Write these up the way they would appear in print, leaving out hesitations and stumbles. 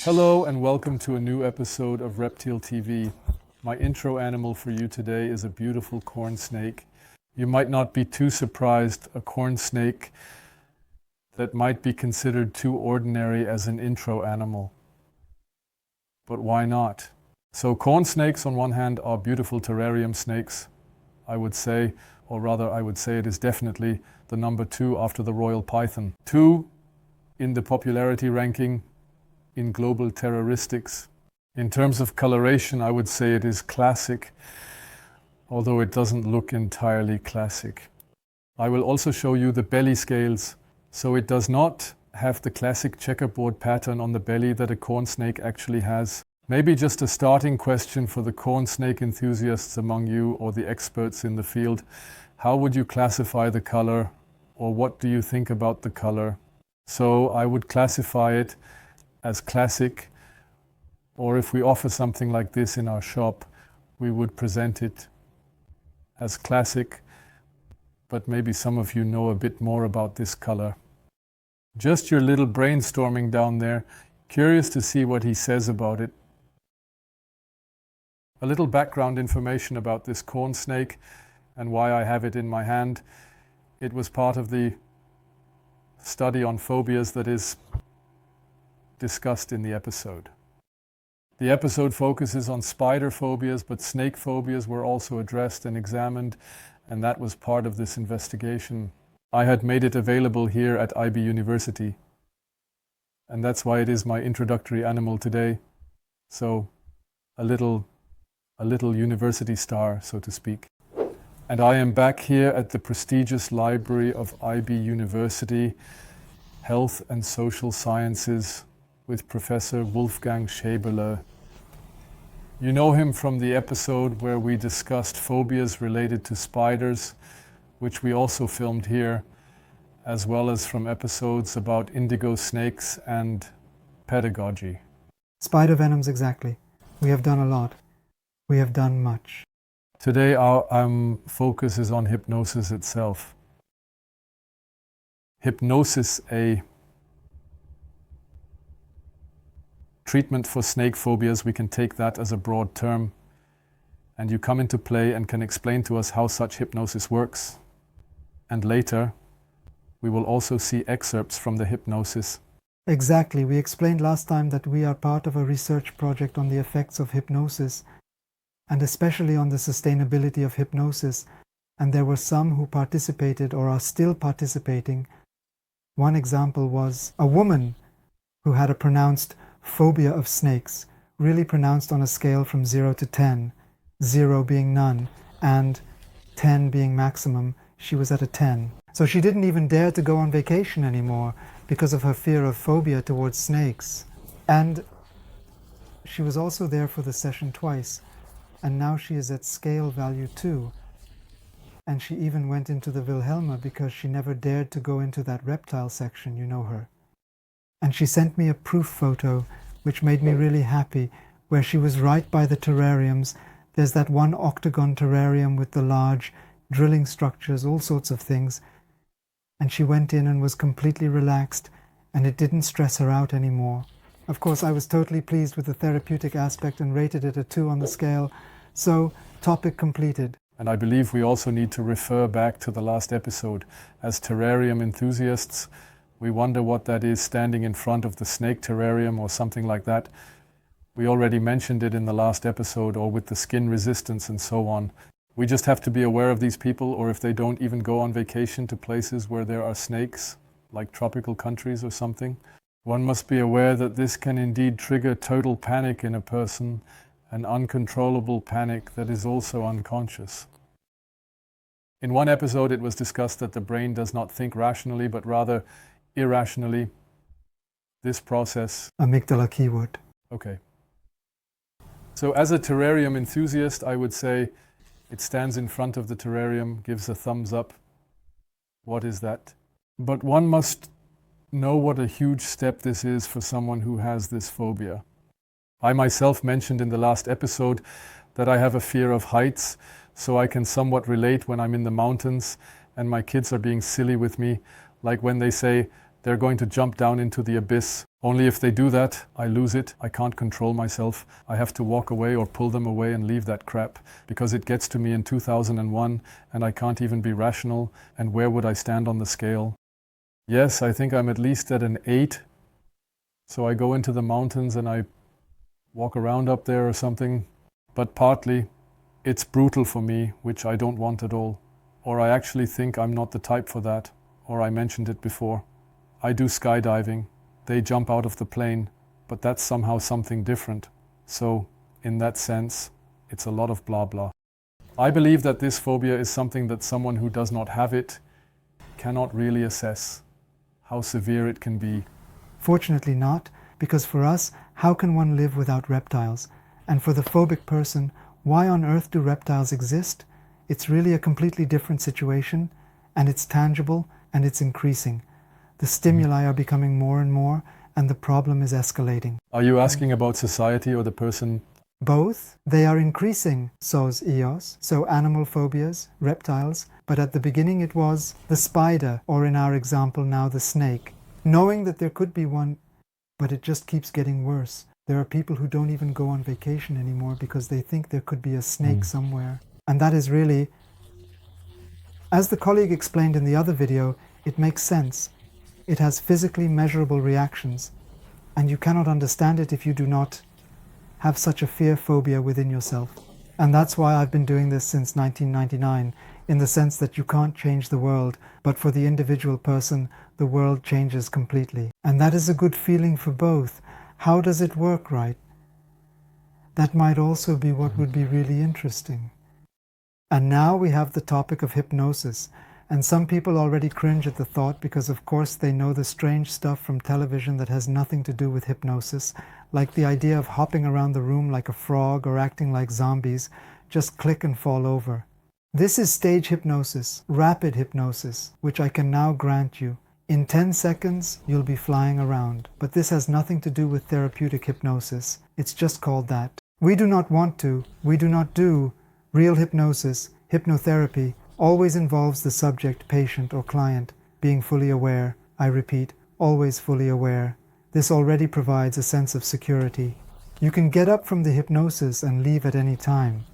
Hello and welcome to a new episode of ReptilTV. My intro animal for you today is a beautiful corn snake. You might not be too surprised, a corn snake that might be considered too ordinary as an intro animal. But why not? So corn snakes on one hand are beautiful terrarium snakes, I would say, or rather I would say it is definitely the number 2 after the royal python. 2 in the popularity ranking in global terroristics. In terms of coloration, I would say it is classic, although it doesn't look entirely classic. I will also show you the belly scales. So it does not have the classic checkerboard pattern on the belly that a corn snake actually has. Maybe just a starting question for the corn snake enthusiasts among you or the experts in the field. How would you classify the color, or what do you think about the color? So I would classify it as classic, or if we offer something like this in our shop, we would present it as classic, but maybe some of you know a bit more about this color. Just your little brainstorming down there, curious to see what he says about it. A little background information about this corn snake and why I have it in my hand. It was part of the study on phobias that is discussed in the episode. The episode focuses on spider phobias, but snake phobias were also addressed and examined, and that was part of this investigation. I had made it available here at IB University, and that's why it is my introductory animal today. So a little university star, so to speak. And I am back here at the prestigious library of IB University, Health and Social Sciences, with Professor Wolfgang Schäberle. You know him from the episode where we discussed phobias related to spiders, which we also filmed here, as well as from episodes about indigo snakes and pedagogy. Spider venoms, exactly. We have done a lot. We have done much. Today our focus is on hypnosis itself. Hypnosis, a treatment for snake phobias, we can take that as a broad term. And you come into play and can explain to us how such hypnosis works. And later, we will also see excerpts from the hypnosis. Exactly. We explained last time that we are part of a research project on the effects of hypnosis, and especially on the sustainability of hypnosis. And there were some who participated or are still participating. One example was a woman who had a pronounced phobia of snakes, really pronounced on a scale from 0 to 10, 0 being none, and 10 being maximum. She was at a 10. So she didn't even dare to go on vacation anymore because of her fear of phobia towards snakes. And she was also there for the session twice, and now she is at scale value 2. And she even went into the Wilhelma because she never dared to go into that reptile section, you know her. And she sent me a proof photo, which made me really happy, where she was right by the terrariums. There's that one octagon terrarium with the large drilling structures, all sorts of things. And she went in and was completely relaxed, and it didn't stress her out anymore. Of course, I was totally pleased with the therapeutic aspect and rated it a 2 on the scale. So, topic completed. And I believe we also need to refer back to the last episode. As terrarium enthusiasts, we wonder what that is standing in front of the snake terrarium or something like that. We already mentioned it in the last episode, or with the skin resistance and so on. We just have to be aware of these people, or if they don't even go on vacation to places where there are snakes, like tropical countries or something. One must be aware that this can indeed trigger total panic in a person, an uncontrollable panic that is also unconscious. In one episode, it was discussed that the brain does not think rationally, but rather irrationally. This process... Amygdala keyword. Okay. So as a terrarium enthusiast, I would say it stands in front of the terrarium, gives a thumbs up. What is that? But one must know what a huge step this is for someone who has this phobia. I myself mentioned in the last episode that I have a fear of heights, so I can somewhat relate when I'm in the mountains and my kids are being silly with me, like when they say, They're going to jump down into the abyss. Only if they do that, I lose it. I can't control myself. I have to walk away or pull them away and leave that crap, because it gets to me in 2001 and I can't even be rational. And where would I stand on the scale? Yes, I think I'm at least at an 8. So I go into the mountains and I walk around up there or something. But partly, it's brutal for me, which I don't want at all. Or I actually think I'm not the type for that. Or I mentioned it before. I do skydiving. They jump out of the plane, but that's somehow something different. So, in that sense, it's a lot of blah blah. I believe that this phobia is something that someone who does not have it cannot really assess how severe it can be. Fortunately not, because for us, how can one live without reptiles? And for the phobic person, why on earth do reptiles exist? It's really a completely different situation, and it's tangible, and it's increasing. The stimuli are becoming more and more, and the problem is escalating. Are you asking about society or the person? Both. They are increasing, says EOS, so animal phobias, reptiles, but at the beginning it was the spider, or in our example now the snake. Knowing that there could be one, but it just keeps getting worse. There are people who don't even go on vacation anymore because they think there could be a snake somewhere. And that is really, as the colleague explained in the other video, it makes sense. It has physically measurable reactions, and you cannot understand it if you do not have such a fear phobia within yourself. And that's why I've been doing this since 1999, in the sense that you can't change the world, but for the individual person, the world changes completely. And that is a good feeling for both. How does it work, right? That might also be what would be really interesting. And now we have the topic of hypnosis. And some people already cringe at the thought because of course they know the strange stuff from television that has nothing to do with hypnosis, like the idea of hopping around the room like a frog or acting like zombies, just click and fall over. This is stage hypnosis, rapid hypnosis, which I can now grant you. In 10 seconds, you'll be flying around. But this has nothing to do with therapeutic hypnosis. It's just called that. We do not do real hypnosis. Hypnotherapy always involves the subject, patient, or client being fully aware. I repeat, always fully aware. This already provides a sense of security. You can get up from the hypnosis and leave at any time.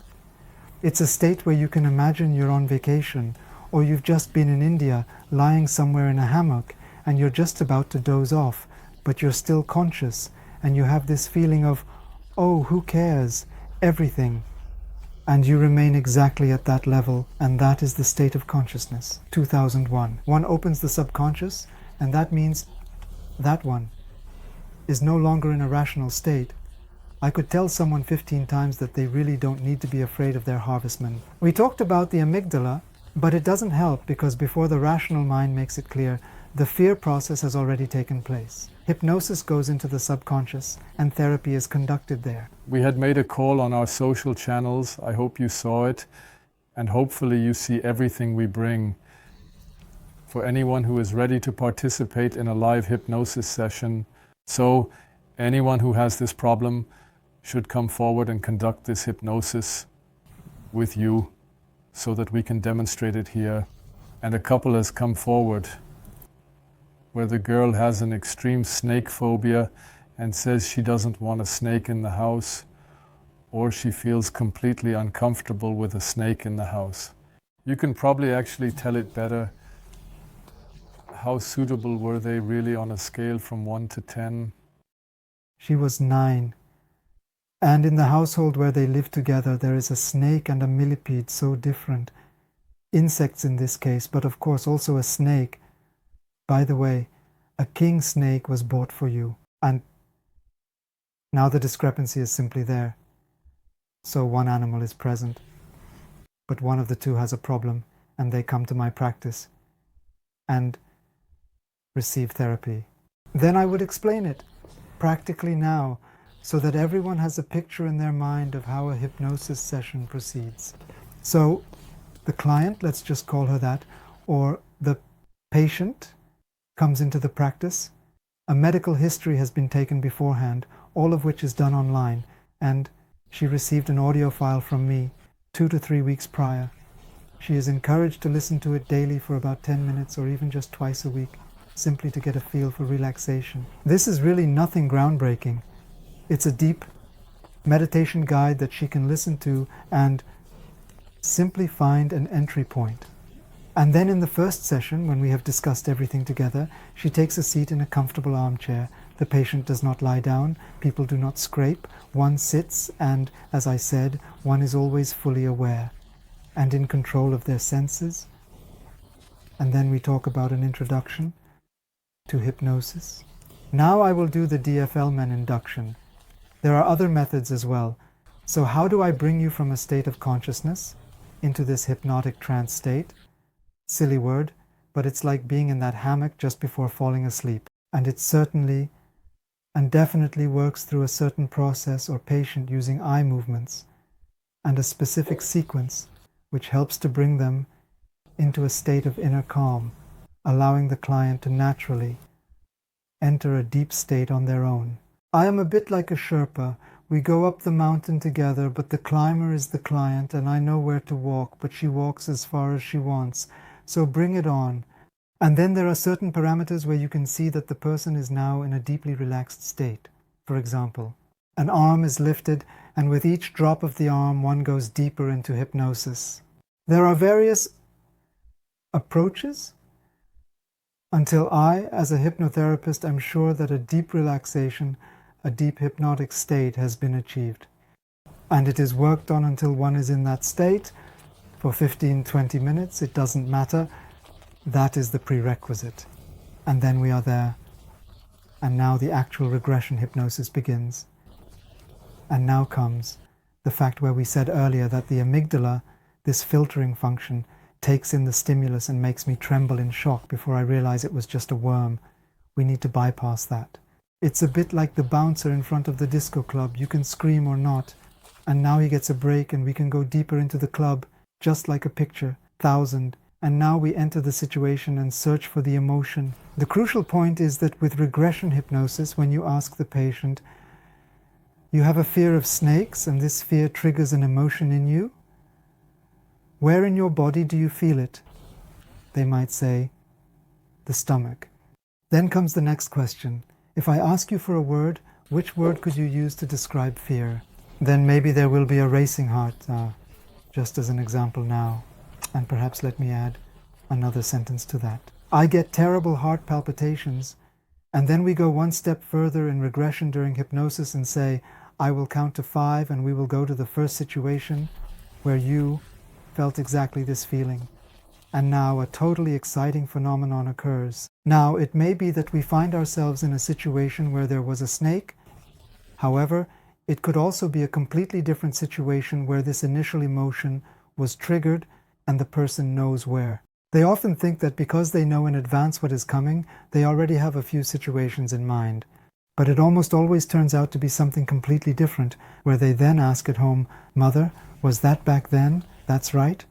It's a state where you can imagine you're on vacation, or you've just been in India, lying somewhere in a hammock, and you're just about to doze off, but you're still conscious, and you have this feeling of, oh, who cares? Everything. And you remain exactly at that level, and that is the state of consciousness. 2001. One opens the subconscious, and that means that one is no longer in a rational state. I could tell someone 15 times that they really don't need to be afraid of their harvestmen. We talked about the amygdala, but it doesn't help because before the rational mind makes it clear, the fear process has already taken place. Hypnosis goes into the subconscious, and therapy is conducted there. We had made a call on our social channels. I hope you saw it, and hopefully you see everything we bring. For anyone who is ready to participate in a live hypnosis session. So anyone who has this problem should come forward and conduct this hypnosis with you so that we can demonstrate it here. And a couple has come forward where the girl has an extreme snake phobia and says she doesn't want a snake in the house, or she feels completely uncomfortable with a snake in the house. You can probably actually tell it better. How suitable were they really on a scale from 1 to 10? She was 9. And in the household where they live together, there is a snake and a millipede so different. Insects in this case, but of course also a snake. By the way, a king snake was bought for you. And now the discrepancy is simply there. So one animal is present, but one of the two has a problem, and they come to my practice and receive therapy. Then I would explain it practically now, so that everyone has a picture in their mind of how a hypnosis session proceeds. So the client, let's just call her that, or the patient comes into the practice. A medical history has been taken beforehand, all of which is done online, and she received an audio file from me 2 to 3 weeks prior. She is encouraged to listen to it daily for about 10 minutes or even just twice a week. simply to get a feel for relaxation. This is really nothing groundbreaking. It's a deep meditation guide that she can listen to and simply find an entry point. And then in the first session, when we have discussed everything together, she takes a seat in a comfortable armchair. The patient does not lie down, people do not scrape, one sits, and as I said, one is always fully aware and in control of their senses. And then we talk about an introduction to hypnosis. Now I will do the DFL-Men induction. There are other methods as well. So how do I bring you from a state of consciousness into this hypnotic trance state? Silly word, but it's like being in that hammock just before falling asleep. And it certainly and definitely works through a certain process or patient using eye movements and a specific sequence which helps to bring them into a state of inner calm, allowing the client to naturally enter a deep state on their own. I am a bit like a Sherpa. We go up the mountain together, but the climber is the client, and I know where to walk, but she walks as far as she wants. So bring it on. And then there are certain parameters where you can see that the person is now in a deeply relaxed state. For example, an arm is lifted, and with each drop of the arm, one goes deeper into hypnosis. There are various approaches until I, as a hypnotherapist, am sure that a deep relaxation, a deep hypnotic state has been achieved. And it is worked on until one is in that state for 15-20 minutes. It doesn't matter. That is the prerequisite. And then we are there. And now the actual regression hypnosis begins. And now comes the fact where we said earlier that the amygdala, this filtering function, takes in the stimulus and makes me tremble in shock before I realize it was just a worm. We need to bypass that. It's a bit like the bouncer in front of the disco club. You can scream or not. And now he gets a break and we can go deeper into the club, just like a picture, 1,000. And now we enter the situation and search for the emotion. The crucial point is that with regression hypnosis, when you ask the patient, you have a fear of snakes and this fear triggers an emotion in you. Where in your body do you feel it? They might say, the stomach. Then comes the next question. If I ask you for a word, which word could you use to describe fear? Then maybe there will be a racing heart, just as an example now. And perhaps let me add another sentence to that. I get terrible heart palpitations, and then we go one step further in regression during hypnosis and say, I will count to 5 and we will go to the first situation where you felt exactly this feeling. And now a totally exciting phenomenon occurs. Now it may be that we find ourselves in a situation where there was a snake. However, it could also be a completely different situation where this initial emotion was triggered and the person knows where. They often think that because they know in advance what is coming, they already have a few situations in mind. But it almost always turns out to be something completely different, where they then ask at home, Mother, was that back then? That's right.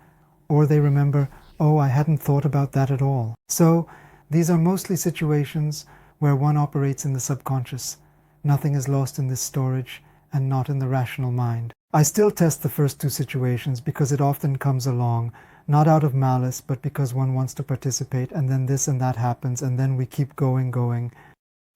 Or they remember, oh, I hadn't thought about that at all. So these are mostly situations where one operates in the subconscious. Nothing is lost in this storage and not in the rational mind. I still test the first 2 situations because it often comes along, not out of malice, but because one wants to participate, and then this and that happens, and then we keep going.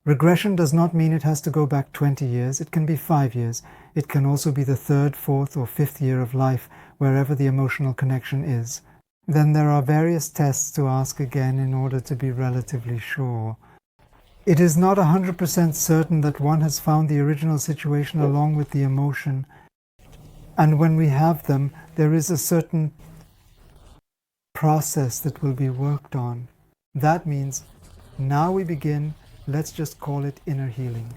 Regression does not mean it has to go back 20 years. It can be 5 years. It can also be the 3rd, 4th, or 5th year of life, wherever the emotional connection is. Then there are various tests to ask again in order to be relatively sure. It is not 100% certain that one has found the original situation along with the emotion. And when we have them, there is a certain process that will be worked on. That means now we begin, let's just call it inner healing.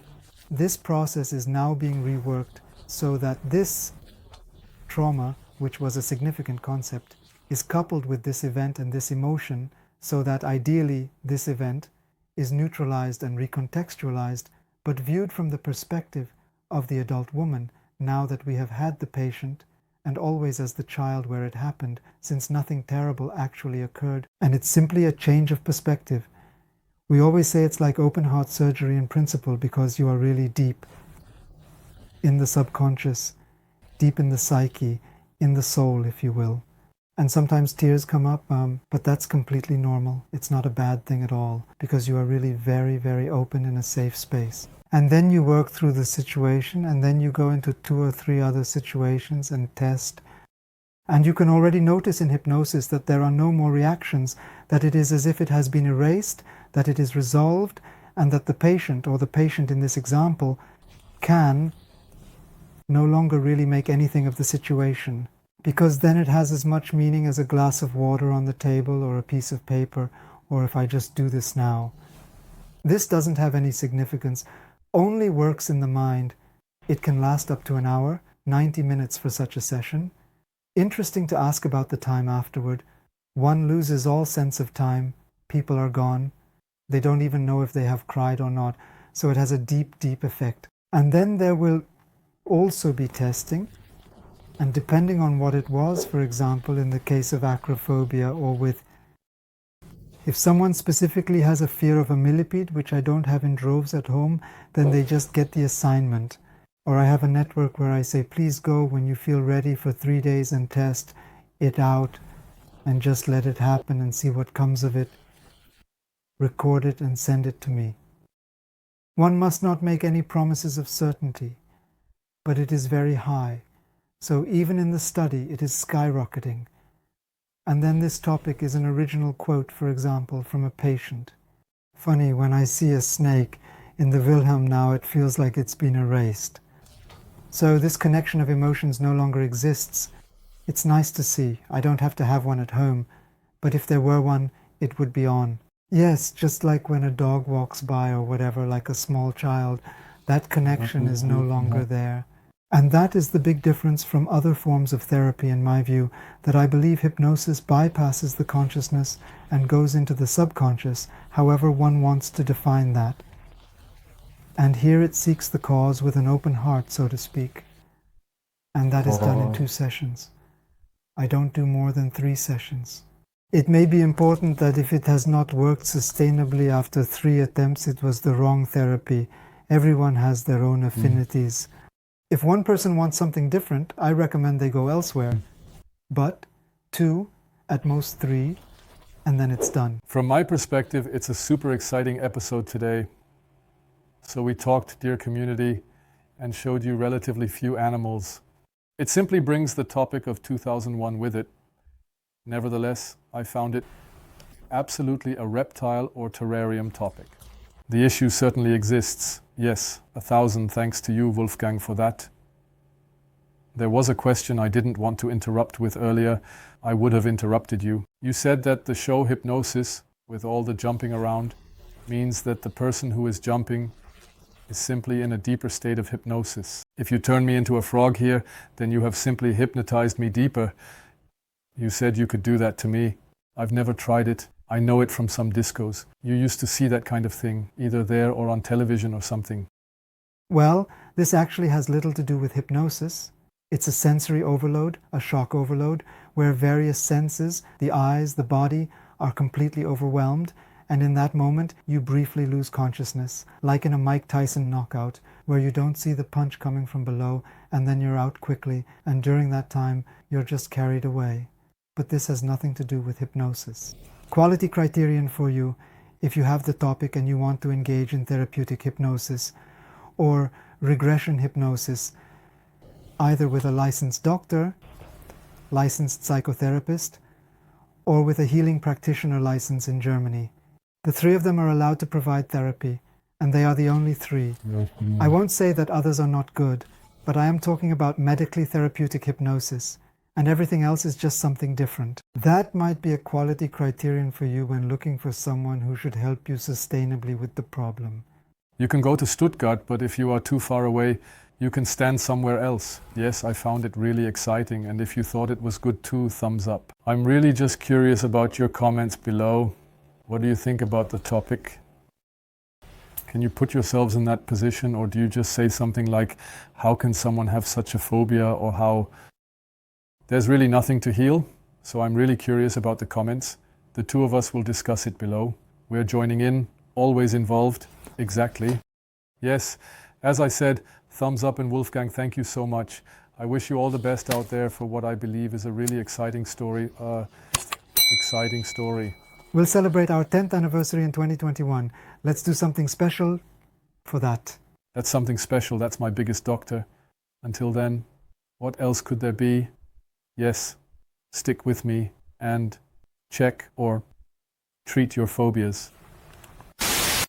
This process is now being reworked so that this trauma, which was a significant concept, is coupled with this event and this emotion, so that ideally this event is neutralized and recontextualized, but viewed from the perspective of the adult woman, now that we have had the patient, and always as the child where it happened, since nothing terrible actually occurred, and it's simply a change of perspective. We always say it's like open heart surgery in principle, because you are really deep in the subconscious, deep in the psyche, in the soul, if you will. And sometimes tears come up, but that's completely normal. It's not a bad thing at all, because you are really very, very open in a safe space. And then you work through the situation, and then you go into 2 or 3 other situations and test. And you can already notice in hypnosis that there are no more reactions, that it is as if it has been erased, that it is resolved, and that the patient, or the patient in this example, can no longer really make anything of the situation. Because then it has as much meaning as a glass of water on the table or a piece of paper, or if I just do this now. This doesn't have any significance, only works in the mind. It can last up to an hour, 90 minutes for such a session. Interesting to ask about the time afterward. One loses all sense of time, people are gone, they don't even know if they have cried or not, so it has a deep, deep effect. And then there will also be testing. And depending on what it was, for example, in the case of acrophobia or with, if someone specifically has a fear of a millipede, which I don't have in droves at home, then they just get the assignment. Or I have a network where I say, please go when you feel ready for 3 days and test it out and just let it happen and see what comes of it. Record it and send it to me. One must not make any promises of certainty, but it is very high. So even in the study, it is skyrocketing. And then this topic is an original quote, for example, from a patient. Funny, when I see a snake in the Wilhelm now, it feels like it's been erased. So this connection of emotions no longer exists. It's nice to see. I don't have to have one at home, but if there were one, it would be on. Yes, just like when a dog walks by or whatever, like a small child, that connection is no longer there. And that is the big difference from other forms of therapy, in my view, that I believe hypnosis bypasses the consciousness and goes into the subconscious, however one wants to define that. And here it seeks the cause with an open heart, so to speak. And that is done in 2 sessions. I don't do more than 3 sessions. It may be important that if it has not worked sustainably after 3 attempts, it was the wrong therapy. Everyone has their own affinities. If one person wants something different, I recommend they go elsewhere. But 2, at most 3, and then it's done. From my perspective, it's a super exciting episode today. So we talked, dear community, and showed you relatively few animals. It simply brings the topic of 2001 with it. Nevertheless, I found it absolutely a reptile or terrarium topic. The issue certainly exists. Yes, 1,000 thanks to you, Wolfgang, for that. There was a question I didn't want to interrupt with earlier. I would have interrupted you. You said that the show Hypnosis, with all the jumping around, means that the person who is jumping is simply in a deeper state of hypnosis. If you turn me into a frog here, then you have simply hypnotized me deeper. You said you could do that to me. I've never tried it. I know it from some discos. You used to see that kind of thing, either there or on television or something. Well, this actually has little to do with hypnosis. It's a sensory overload, a shock overload, where various senses, the eyes, the body, are completely overwhelmed, and in that moment you briefly lose consciousness, like in a Mike Tyson knockout, where you don't see the punch coming from below, and then you're out quickly, and during that time you're just carried away. But this has nothing to do with hypnosis. Quality criterion for you, if you have the topic and you want to engage in therapeutic hypnosis or regression hypnosis, either with a licensed doctor, licensed psychotherapist, or with a healing practitioner license in Germany. The 3 of them are allowed to provide therapy, and they are the only 3. I won't say that others are not good, but I am talking about medically therapeutic hypnosis, and everything else is just something different. That might be a quality criterion for you when looking for someone who should help you sustainably with the problem. You can go to Stuttgart, but if you are too far away, you can stand somewhere else. Yes, I found it really exciting, and if you thought it was good too, thumbs up. I'm really just curious about your comments below. What do you think about the topic? Can you put yourselves in that position, or do you just say something like, how can someone have such a phobia, or how... There's really nothing to heal, so I'm really curious about the comments. The 2 of us will discuss it below. We're joining in, always involved. Exactly. Yes, as I said, thumbs up, and Wolfgang, thank you so much. I wish you all the best out there for what I believe is a really exciting story. We'll celebrate our 10th anniversary in 2021. Let's do something special for that. That's something special. That's my biggest doctor. Until then, what else could there be? Yes, stick with me and check or treat your phobias.